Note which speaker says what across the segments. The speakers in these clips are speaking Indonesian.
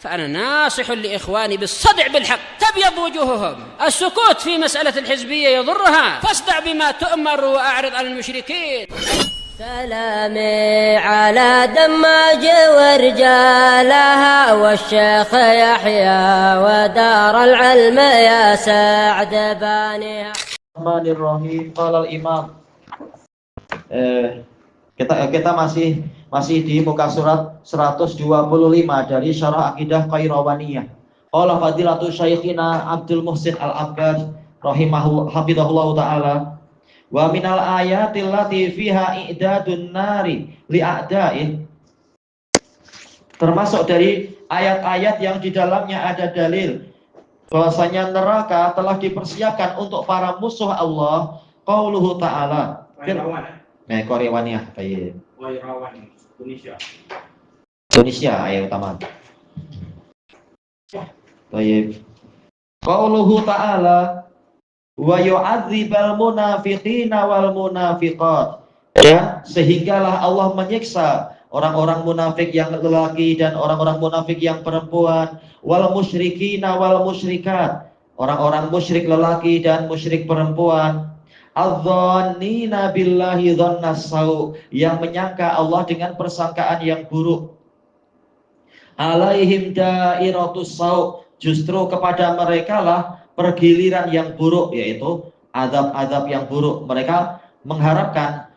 Speaker 1: فأنا ناصح لإخواني بالصدع بالحق تبيض وجوههم. السكوت في مسألة الحزبية يضرها، فاصدع بما تؤمر وأعرض عن المشركين.
Speaker 2: سلامي على دماج ورجالها والشيخ يحيى ودار العلم يا سعد بانيها.
Speaker 3: Bismillahirrahmanirrahim. Qala al-Imam. Kita masih di muka surat 125 dari Syarah Aqidah Qayrawaniyah. Qala fadilatu Syekhina Abdul Muhsin Al-Abbad hafizahullahu taala. Wa minal ayatil lati fiha i'dadun nari li'a'da'in. Termasuk dari ayat-ayat yang di dalamnya ada dalil bahwasanya neraka telah dipersiapkan untuk para musuh Allah. Qauluhu ta'ala. Qayrawaniyah. Baik. Indonesia ayat utama. Baik. Qauluhu ta'ala wa yu'adzibal munafiqina wal munafiqat. Ya, sehinggalah Allah menyiksa orang-orang munafik yang lelaki dan orang-orang munafik yang perempuan, wal musyrikina wal musyrikat, orang-orang musyrik lelaki dan musyrik perempuan, adh-dhannina billahi dhannas sau, yang menyangka Allah dengan persangkaan yang buruk. Alaihim dairatus sau, justru kepada mereka lah pergiliran yang buruk, yaitu azab-azab yang buruk. Mereka mengharapkan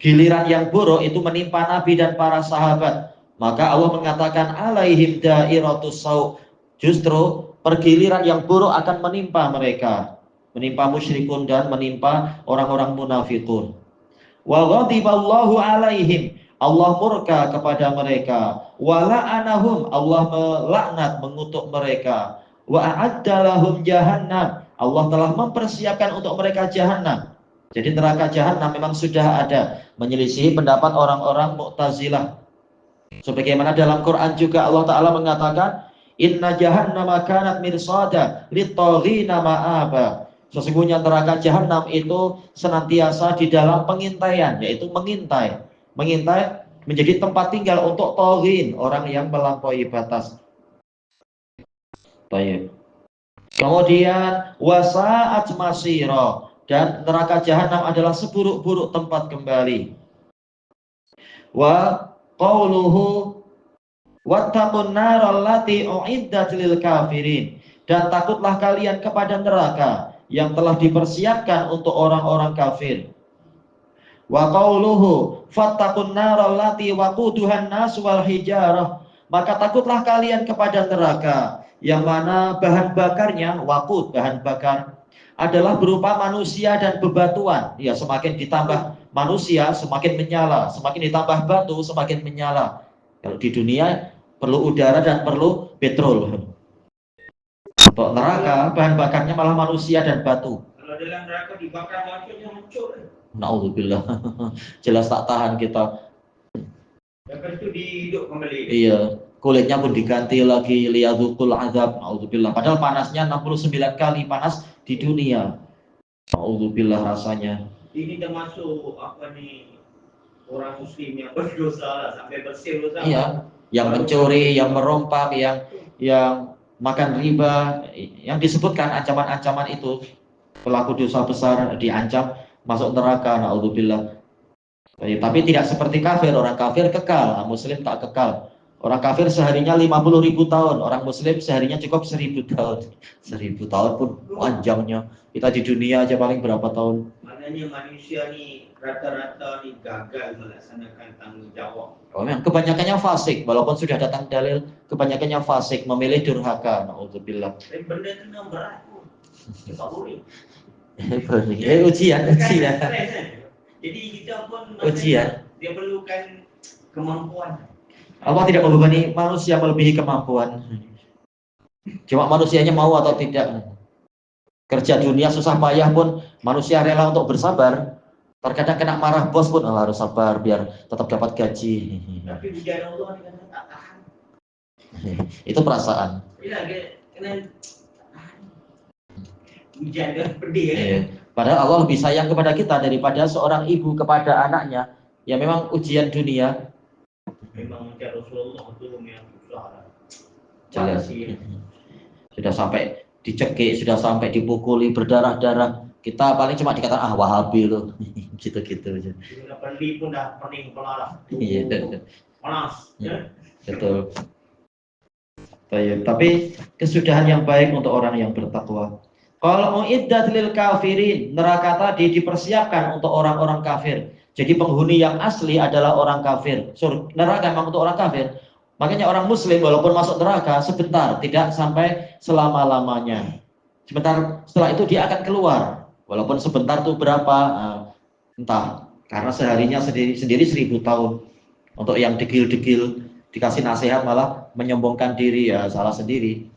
Speaker 3: giliran yang buruk itu menimpa Nabi dan para sahabat. Maka Allah mengatakan alaihim dairatus sau, justru pergiliran yang buruk akan menimpa mereka, menimpa musyrikun dan menimpa orang-orang munafikun. Wa ghadiballahu alaihim, Allah murka kepada mereka. Wa la'anahum, Allah melaknat, mengutuk mereka. Wa a'adda lahum jahannam, Allah telah mempersiapkan untuk mereka jahannam. Jadi neraka jahannam memang sudah ada, menyelisih pendapat orang-orang Mu'tazilah. Sebagaimana dalam Quran juga Allah Ta'ala mengatakan, inna jahannama kanat mirsada lit-taghina ma'aba. Sesungguhnya neraka jahannam itu senantiasa di dalam pengintaian, yaitu mengintai menjadi tempat tinggal untuk taghin, orang yang melampaui batas. Baik. Kemudian wasa'at masira, dan neraka jahanam adalah seburuk-buruk tempat kembali. Wa qauluhu wattaqun naral lati uiddat lil kafirin, dan takutlah kalian kepada neraka yang telah dipersiapkan untuk orang-orang kafir. Wa qauluhu fattaqun naral lati waquduhan nas wal hijarah, maka takutlah kalian kepada neraka yang mana bahan bakarnya, waqud, bahan bakar, adalah berupa manusia dan bebatuan. Ya, semakin ditambah manusia semakin menyala, semakin ditambah batu semakin menyala. Kalau di dunia perlu udara dan perlu petrol. Untuk neraka bahan bakarnya malah manusia dan batu.
Speaker 4: Kalau dalam neraka dibakar maksudnya hancur.
Speaker 3: Na'udzubillah. Jelas tak tahan kita.
Speaker 4: Lepas itu dihidup kembali.
Speaker 3: Iya, kulitnya pun diganti lagi, liyadzuqul azab. Na'udzubillah. Padahal panasnya 69 kali panas di dunia. Na'udzubillah rasanya.
Speaker 4: Ini termasuk apa nih, orang muslim yang berdosa lah, sampai bersih dosa.
Speaker 3: Iya, yang mencuri, yang merompak, yang makan riba, yang disebutkan ancaman-ancaman itu, pelaku dosa besar diancam masuk neraka. Na'udzubillah. Tapi tidak seperti kafir. Orang kafir kekal, muslim tak kekal. Orang kafir seharinya 50.000 tahun, orang muslim seharinya cukup 1.000 tahun. 1.000 tahun pun panjangnya. Kita di dunia aja paling berapa tahun?
Speaker 4: Maknanya manusia nih rata-rata nih gagal melaksanakan tanggung jawab.
Speaker 3: Oh, yang kebanyakannya fasik, walaupun sudah datang dalil, kebanyakannya fasik, memilih durhaka. Na'udzubillah.
Speaker 4: Benda itu yang berat. Kita boleh.
Speaker 3: Ujian.
Speaker 4: Jadi kita pun
Speaker 3: Ujian.
Speaker 4: dia perlukan kemampuan.
Speaker 3: Allah tidak membebani manusia melebihi kemampuan. Cuma manusianya mau atau tidak. Kerja dunia susah payah pun manusia rela untuk bersabar. Terkadang kena marah bos pun harus sabar biar tetap dapat gaji.
Speaker 4: Tapi ujian Allah dengan tak tahan.
Speaker 3: Itu perasaan.
Speaker 4: Bila kena ujian dia pedih kan.
Speaker 3: Iya. Padahal Allah lebih sayang kepada kita daripada seorang ibu kepada anaknya. Ya memang ujian dunia.
Speaker 4: Memang Rasulullah itu yang susah.
Speaker 3: Jelas. Sudah sampai dicekik, sudah sampai dipukuli, berdarah-darah. Kita paling cuma dikatakan Wahabi loh. Gitu-gitu aja.
Speaker 4: Sudah beli pun dah pening pelarang.
Speaker 3: Iya.
Speaker 4: Panas.
Speaker 3: Betul. Baik, tapi kesudahan yang baik untuk orang yang bertakwa. Kalau uiddat lil kafirin, neraka tadi dipersiapkan untuk orang-orang kafir. Jadi penghuni yang asli adalah orang kafir. Neraka memang untuk orang kafir. Makanya orang muslim walaupun masuk neraka sebentar, tidak sampai selama-lamanya. Sebentar setelah itu dia akan keluar. Walaupun sebentar itu berapa, entah. Karena seharinya sendiri 1000 tahun. Untuk yang degil-degil dikasih nasihat malah menyombongkan diri, ya salah sendiri.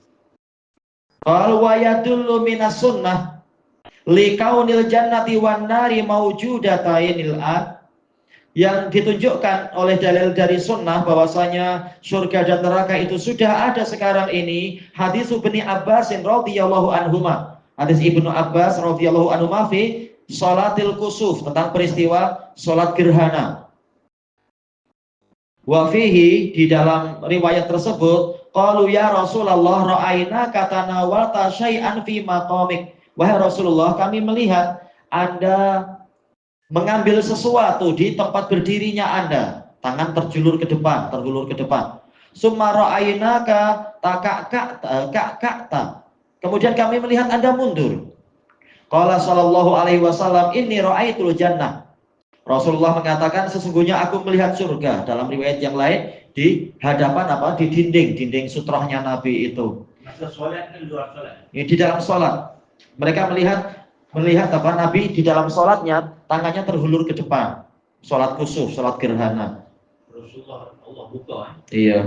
Speaker 3: Qal wa yadullu minas sunnah likaunil jannati wan nari mawjudatainil an, yang ditunjukkan oleh dalil dari sunnah bahwasanya surga dan neraka itu sudah ada sekarang ini. Hadis Ibnu Abbas radhiyallahu anhuma, hadis Ibnu Abbas radhiyallahu anhuma fi salatil kusuf, tentang peristiwa salat gerhana. Wa fihi, di dalam riwayat tersebut, qalu ya Rasulullah ra'aina katanawalta syai'an fi maqamik. Wahai Rasulullah, kami melihat Anda mengambil sesuatu di tempat berdirinya Anda. Tangan terjulur ke depan, Summa ra'ainaka taka'ta. Kemudian kami melihat Anda mundur. Qala sallallahu alaihi wasallam inni ra'aitul jannah. Rasulullah mengatakan sesungguhnya aku melihat surga. Dalam riwayat yang lain di hadapan di dinding sutrohnya Nabi itu.
Speaker 4: Masa sholat kan luar sholat.
Speaker 3: Ini di dalam sholat. Mereka melihat Nabi di dalam sholatnya tangannya terhulur ke depan. Sholat kusuf, sholat gerhana.
Speaker 4: Rasulullah Allah buka.
Speaker 3: Iya.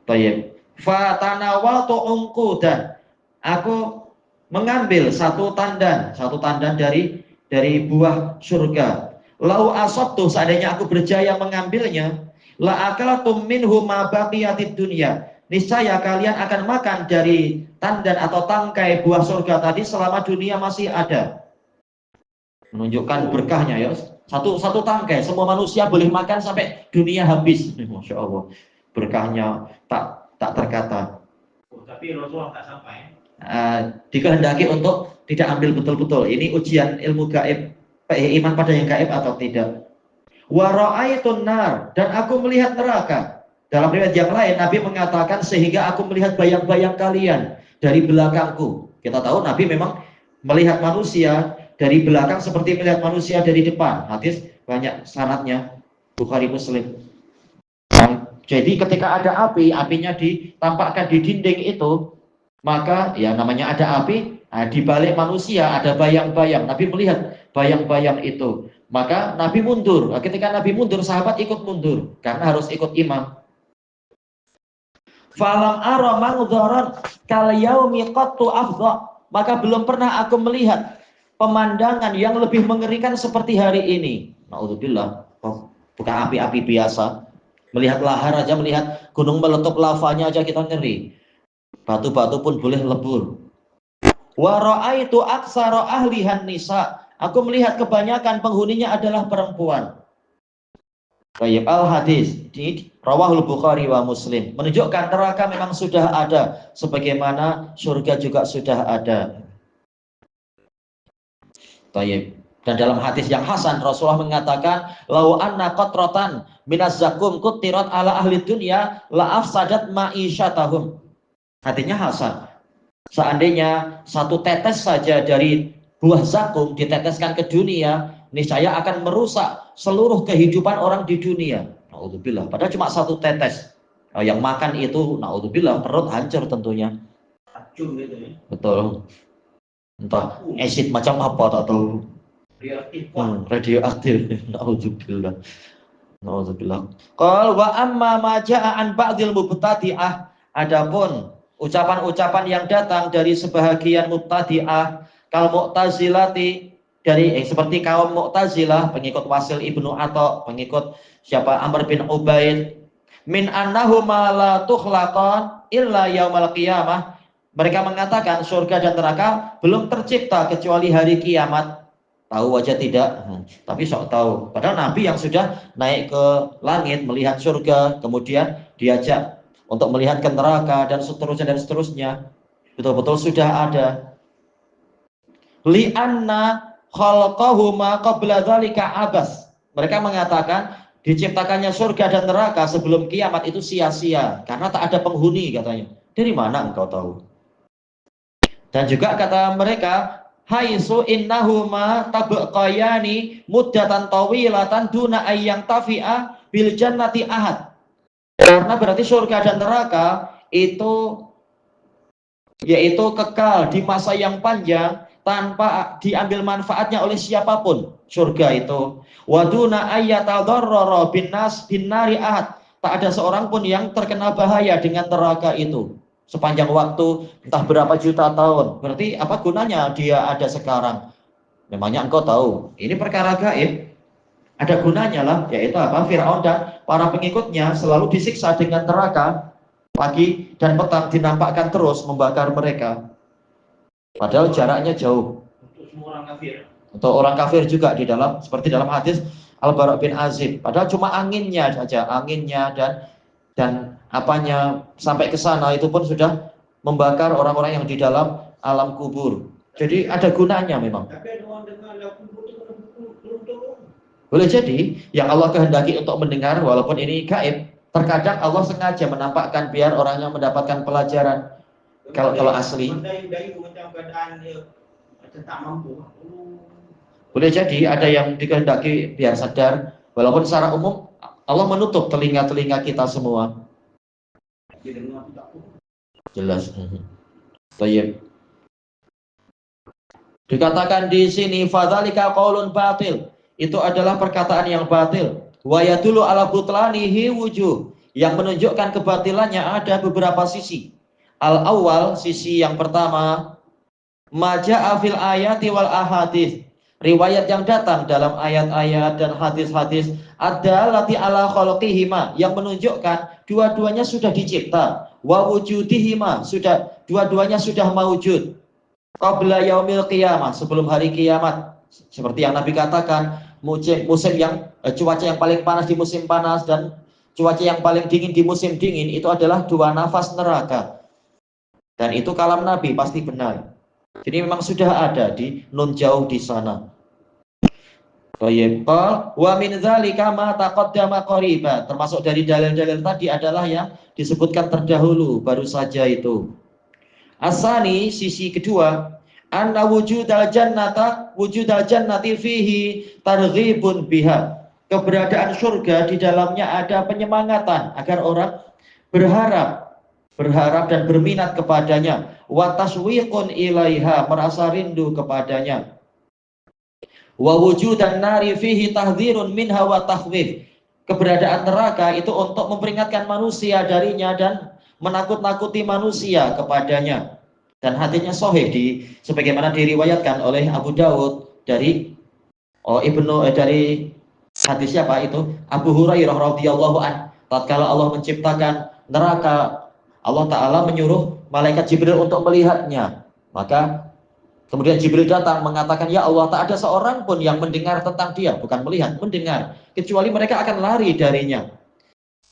Speaker 3: Baik. Fa tanawaltu unqudan. Aku mengambil satu tandan dari buah surga. Lau asabtu, seandainya aku berjaya mengambilnya, la akalatum minhu ma baqiyatid dunya. Niscaya kalian akan makan dari tandan atau tangkai buah surga tadi selama dunia masih ada. Menunjukkan berkahnya ya. Satu tangkai, semua manusia boleh makan sampai dunia habis. Masya Allah. Berkahnya tak terkata.
Speaker 4: Tapi Rasulullah tak sampai.
Speaker 3: Dikehendaki untuk tidak ambil betul-betul. Ini ujian ilmu gaib. Iman pada yang gaib atau tidak. Wa ra'aitun nar, dan aku melihat neraka. Dalam riwayat yang lain Nabi mengatakan sehingga aku melihat bayang-bayang kalian dari belakangku. Kita tahu Nabi memang melihat manusia dari belakang seperti melihat manusia dari depan. Hadis banyak sanadnya, Bukhari Muslim. Jadi ketika ada api, apinya ditampakkan di dinding itu, maka ya namanya ada api. Di balik manusia ada bayang-bayang. Nabi melihat bayang-bayang itu. Maka Nabi mundur. Ketika Nabi mundur, sahabat ikut mundur. Karena harus ikut imam. Falam ara mangdharan kal yaumi qattu afdha. Maka belum pernah aku melihat pemandangan yang lebih mengerikan seperti hari ini. Naudzubillah. Bukan api-api biasa. Melihat lahar aja, melihat gunung meletup lavanya aja kita ngeri. Batu-batu pun boleh lebur. Wa ra'aitu aksara ahlihan nisa. Aku melihat kebanyakan penghuninya adalah perempuan. Baik, al-hadis di rawahul Bukhari wa Muslim menunjukkan neraka memang sudah ada sebagaimana surga juga sudah ada. Baik. Dan dalam hadis yang hasan Rasulullah mengatakan lau anna qatratan minaz zakum kutirat ala ahli dunya la afsadat ma'isyatahum. Artinya hasan. Seandainya satu tetes saja dari buah zakum diteteskan ke dunia, niscaya akan merusak seluruh kehidupan orang di dunia. Naudzubillah. Padahal cuma satu tetes. Yang makan itu, naudzubillah, perut hancur tentunya.
Speaker 4: Racun gitu ya.
Speaker 3: Betul. Entah acid macam apa tak tahu. Radioaktif. Naudzubillah. Naudzubillah. Qal wa amma ma jaa an ba'dil mubtadi'ah. Adapun ucapan-ucapan yang datang dari sebahagian mubtadi'ah kal mu'tazilati, dari seperti kaum Mu'tazilah, pengikut Wasil Ibnu Atha, pengikut siapa Amr bin Ubaid, min annahu ma la tukhlaqan illa yaumal qiyamah. Mereka mengatakan surga dan neraka belum tercipta kecuali hari kiamat. Tahu aja tidak, tapi sok tahu. Padahal Nabi yang sudah naik ke langit melihat surga, kemudian diajak untuk melihat ke neraka dan seterusnya. Betul-betul sudah ada. Li'anna khalqahuma qabla dzalika abas. Mereka mengatakan diciptakannya surga dan neraka sebelum kiamat itu sia-sia karena tak ada penghuni katanya. Dari mana engkau tahu? Dan juga kata mereka, haitsu innahuma tabqayani muddatan tawilatan duna ayyang tafi'a bil jannati ahad. Karena berarti surga dan neraka itu yaitu kekal di masa yang panjang tanpa diambil manfaatnya oleh siapapun. Surga itu waduna ayyatadarrara bin nari ahad. Tak ada seorang pun yang terkena bahaya dengan neraka itu sepanjang waktu, entah berapa juta tahun. Berarti apa gunanya dia ada sekarang? Memangnya engkau tahu? Ini perkara gaib. Ada gunanya lah, yaitu apa? Firaun dan para pengikutnya selalu disiksa dengan neraka. Pagi dan petang dinampakkan terus membakar mereka. Padahal jaraknya jauh.
Speaker 4: Untuk semua orang kafir.
Speaker 3: Untuk orang kafir juga di dalam, seperti dalam hadis Al-Bara' bin Azib. Padahal cuma anginnya saja, anginnya dan apanya sampai ke sana itu pun sudah membakar orang-orang yang di dalam alam kubur. Jadi ada gunanya memang.
Speaker 4: Tapi ada orang dengar alam kubur itu belum turun.
Speaker 3: Boleh jadi yang Allah kehendaki untuk mendengar walaupun ini gaib. Terkadang Allah sengaja menampakkan biar orangnya mendapatkan pelajaran. Kalau asli
Speaker 4: Mendayu macam keadaan dia macam tak mampu.
Speaker 3: boleh jadi ada yang dikehendaki biar sadar. Walaupun secara umum Allah menutup telinga-telinga kita semua. Jelas. Baik. Dikatakan di sini fadzalika qaulun batil. Itu adalah perkataan yang batil. Wa yadullu ala butlanihi wujuh. Yang menunjukkan kebatilannya ada beberapa sisi. Al-awwal, sisi yang pertama, maja'a fil ayati wal ahadits. Riwayat yang datang dalam ayat-ayat dan hadis-hadis adallati ala khalqihima, yang menunjukkan dua-duanya sudah dicipta, wa wujudihima, sudah dua-duanya sudah mawujud qabla yaumil qiyamah, sebelum hari kiamat. Seperti yang Nabi katakan, musim yang cuaca yang paling panas di musim panas dan cuaca yang paling dingin di musim dingin itu adalah 2 nafas neraka. Dan itu kalam Nabi pasti benar. Jadi memang sudah ada di nun jauh di sana. Wa min dzalika ma taqaddama qariba. Termasuk dari dalil-dalil tadi adalah yang disebutkan terdahulu baru saja itu. Asani, sisi kedua, anna wujudal jannati fihi targhibun biha. Keberadaan surga di dalamnya ada penyemangatan agar orang berharap dan berminat kepadanya. Wa taswiqun ilaiha, merasa rindu kepadanya. Wa wujudan nari fihi tahdhirun minha wa takhwif. Keberadaan neraka itu untuk memperingatkan manusia darinya dan menakut-nakuti manusia kepadanya. Dan hadisnya sahih sebagaimana diriwayatkan oleh Abu Dawud dari dari hadis siapa itu? Abu Hurairah radhiyallahu an. Tatkala Allah menciptakan neraka, Allah Ta'ala menyuruh malaikat Jibril untuk melihatnya. Maka kemudian Jibril datang mengatakan, ya Allah, tak ada seorang pun yang mendengar tentang dia. Bukan melihat, mendengar. Kecuali mereka akan lari darinya.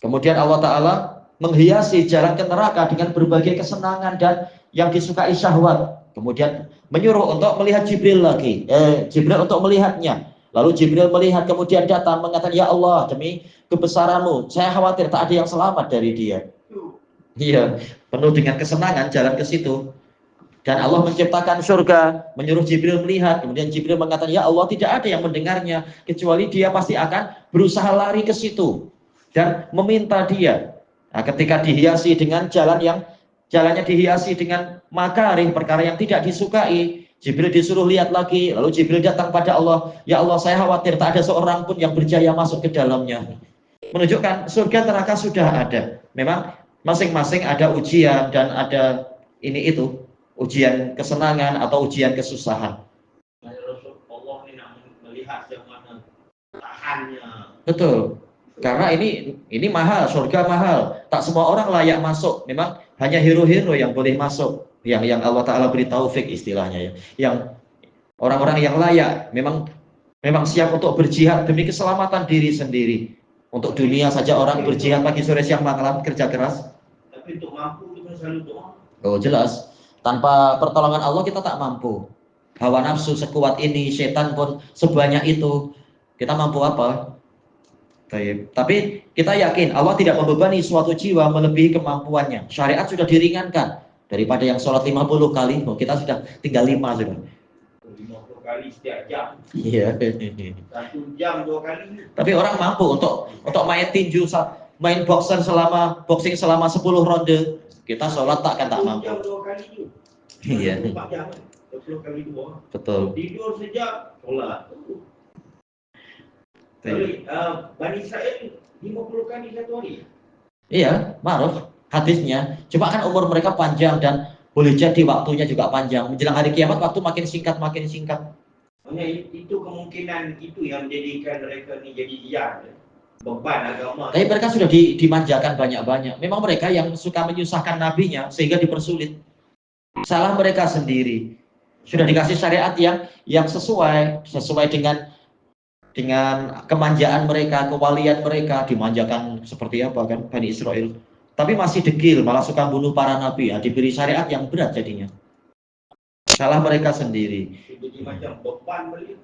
Speaker 3: Kemudian Allah Ta'ala menghiasi jalan ke neraka dengan berbagai kesenangan dan yang disukai syahwat. Kemudian menyuruh untuk melihat Jibril lagi. Jibril untuk melihatnya. Lalu Jibril melihat, kemudian datang mengatakan, ya Allah, demi kebesaranmu, saya khawatir tak ada yang selamat dari dia. Iya, penuh dengan kesenangan jalan ke situ. Dan Allah menciptakan surga, menyuruh Jibril melihat. Kemudian Jibril mengatakan, ya Allah, tidak ada yang mendengarnya, kecuali dia pasti akan berusaha lari ke situ dan meminta dia. Nah, ketika dihiasi dengan jalannya dihiasi dengan makarih, perkara yang tidak disukai, Jibril disuruh lihat lagi. Lalu Jibril datang pada Allah, ya Allah, saya khawatir tak ada seorang pun yang berjaya masuk ke dalamnya. Menunjukkan surga neraka sudah ada. Memang masing-masing ada ujian dan ada ujian kesenangan atau ujian kesusahan.
Speaker 4: Allah ini melihat bagaimana tahannya.
Speaker 3: Betul. Karena ini mahal, surga mahal. Tak semua orang layak masuk. Memang hanya hero-hero yang boleh masuk. Yang Allah Ta'ala beri taufik istilahnya ya. Yang orang-orang yang layak memang siap untuk berjihad demi keselamatan diri sendiri. Untuk dunia saja orang berjihad pagi sore siang malam kerja keras.
Speaker 4: Tapi untuk mampu itu kan selalu doa.
Speaker 3: Oh jelas, tanpa pertolongan Allah kita tak mampu. Hawa nafsu sekuat ini, setan pun sebanyak itu, kita mampu apa? Tapi kita yakin Allah tidak membebani suatu jiwa melebihi kemampuannya. Syariat sudah diringankan. Daripada yang sholat 50 kali, kita sudah tinggal 5 sudah.
Speaker 4: 50 kali setiap jam.
Speaker 3: Iya.
Speaker 4: 1 jam 2 kali.
Speaker 3: Tapi orang mampu untuk main tinju, main boxing selama 10 ronde. Kita sholat tak mampu.
Speaker 4: 1 jam 2 kali itu.
Speaker 3: Iya.
Speaker 4: 4 jam. 20 kali 2.
Speaker 3: Betul.
Speaker 4: Tidur sejak sholat. Jadi Bani Israel 50 kali satu hari.
Speaker 3: Iya, maruf hadisnya. Cuma kan umur mereka panjang dan boleh jadi waktunya juga panjang. Menjelang hari kiamat waktu makin singkat.
Speaker 4: Hanya itu kemungkinan itu yang menjadikan mereka ini jadi liar. Beban agama.
Speaker 3: Tapi mereka sudah dimanjakan banyak-banyak. Memang mereka yang suka menyusahkan nabinya sehingga dipersulit. Salah mereka sendiri. Sudah dikasih syariat yang sesuai dengan kemanjaan mereka, kewalian mereka, dimanjakan seperti apa kan Bani Israel. Tapi masih degil, malah suka bunuh para nabi. Diberi syariat yang berat jadinya. Salah mereka sendiri.
Speaker 4: Jadi macam beban beli.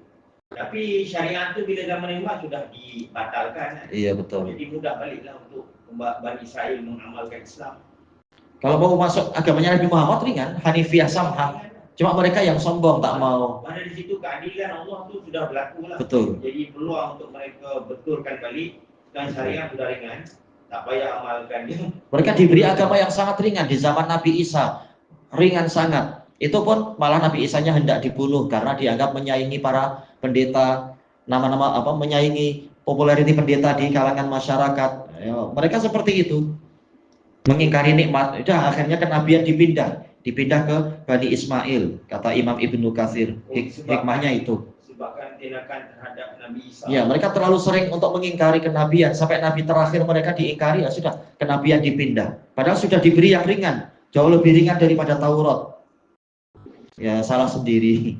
Speaker 4: Tapi syariat itu bila zaman Umar sudah dibatalkan.
Speaker 3: Iya betul.
Speaker 4: Jadi mudah baliklah untuk Bani Israel mengamalkan Islam.
Speaker 3: Kalau mau masuk agamanya Nabi Muhammad ringan, Hanifiyah Samha. Cuma mereka yang sombong tak mau.
Speaker 4: Pada di situ keadilan Allah itu sudah berlaku lah.
Speaker 3: Betul.
Speaker 4: Jadi peluang untuk mereka betulkan balik dan syariat sudah ringan. Tak payah amalkan dia.
Speaker 3: Mereka diberi agama yang sangat ringan di zaman Nabi Isa. Ringan sangat. Itu pun malah Nabi Isa-nya hendak dibunuh karena dianggap menyaingi para pendeta, menyaingi populariti pendeta di kalangan masyarakat. Ya, mereka seperti itu. Mengingkari nikmat. Udah akhirnya kenabian dipindah ke Bani Ismail, kata Imam Ibnu Katsir. Hikmahnya itu.
Speaker 4: Sebabkan tindakan terhadap Nabi Isa.
Speaker 3: Ya, mereka terlalu sering untuk mengingkari kenabian sampai nabi terakhir mereka diingkari, ya sudah kenabian dipindah. Padahal sudah diberi yang ringan, jauh lebih ringan daripada Taurat. Ya, salah sendiri.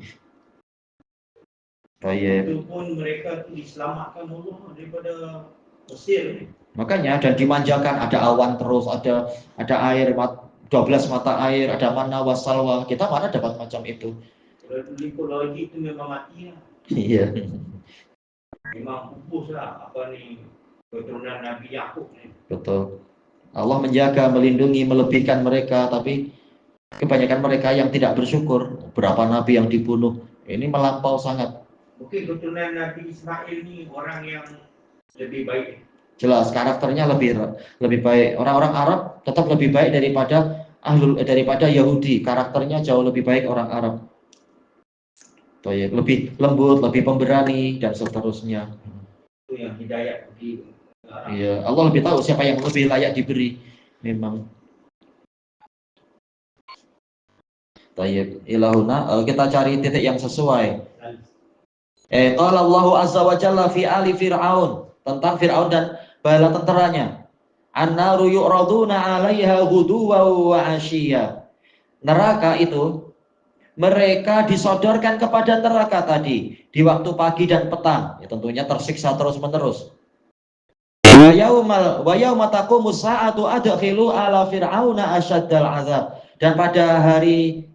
Speaker 4: Itu pun mereka itu diselamatkan Allah daripada Mesir.
Speaker 3: Makanya dan dimanjakan, ada awan terus, ada air 12 mata air, ada mana wasalwa. Kita mana dapat macam itu?
Speaker 4: Kalau itu memang mati lah.
Speaker 3: Iya.
Speaker 4: Memang pupus lah keturunan Nabi Yakub ni.
Speaker 3: Betul. Allah menjaga, melindungi, melebihkan mereka, tapi kebanyakan mereka yang tidak bersyukur. Berapa nabi yang dibunuh? Ini melampau sangat.
Speaker 4: Mungkin keturunan Nabi Ismail ni orang yang lebih baik.
Speaker 3: Jelas karakternya lebih baik. Orang-orang Arab tetap lebih baik daripada Yahudi. Karakternya jauh lebih baik orang Arab. Lebih lembut, lebih pemberani dan seterusnya.
Speaker 4: Itu yang hidayat di Arab.
Speaker 3: Iya, Allah lebih tahu siapa yang lebih layak diberi. Memang. Tayyib ilahuna, kita cari titik yang sesuai. Qala Allahu azza wa jalla fi ali Fir'aun, tentang Fir'aun dan bala tentaranya. An-naru yu'raduna 'alaiha ghuduwan wa 'ashiyya. Neraka itu mereka disodorkan kepada neraka tadi di waktu pagi dan petang. Ya, tentunya tersiksa terus-menerus. Wa yauma taqumu sa'atu adkhilu ala fir'auna asyaddal 'adzab. Dan pada hari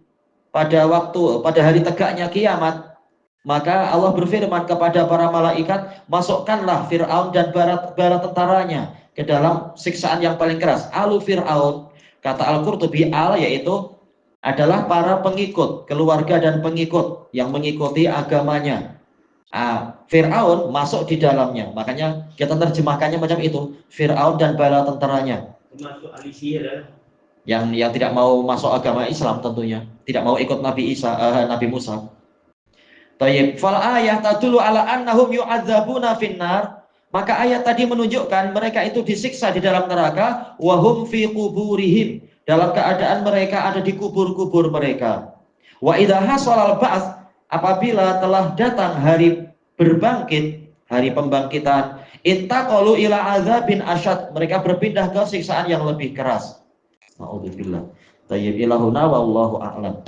Speaker 3: tegaknya kiamat, maka Allah berfirman kepada para malaikat, masukkanlah Fir'aun dan bala tentaranya ke dalam siksaan yang paling keras. Alu Fir'aun, kata Al-Qurtubi, yaitu adalah para pengikut, keluarga dan pengikut yang mengikuti agamanya. Fir'aun masuk di dalamnya, makanya kita terjemahkannya macam itu, Fir'aun dan bala tentaranya.
Speaker 4: Termasuk ahli sihir
Speaker 3: yang tidak mau masuk agama Islam tentunya, tidak mau ikut Nabi Musa. Tayyib, fal ayah tadullu ala annahum yu'adzabuna finnar. Maka ayat tadi menunjukkan mereka itu disiksa di dalam neraka, wahum fi quburihim, dalam keadaan mereka ada di kubur-kubur mereka. Wa idza hasalal ba'ts, apabila telah datang hari berbangkit, hari pembangkitan, intaqalu ila azabin asyad, mereka berpindah ke siksaan yang lebih keras. Nauzubillah. Tayyib ilahuna wallahu a'lam.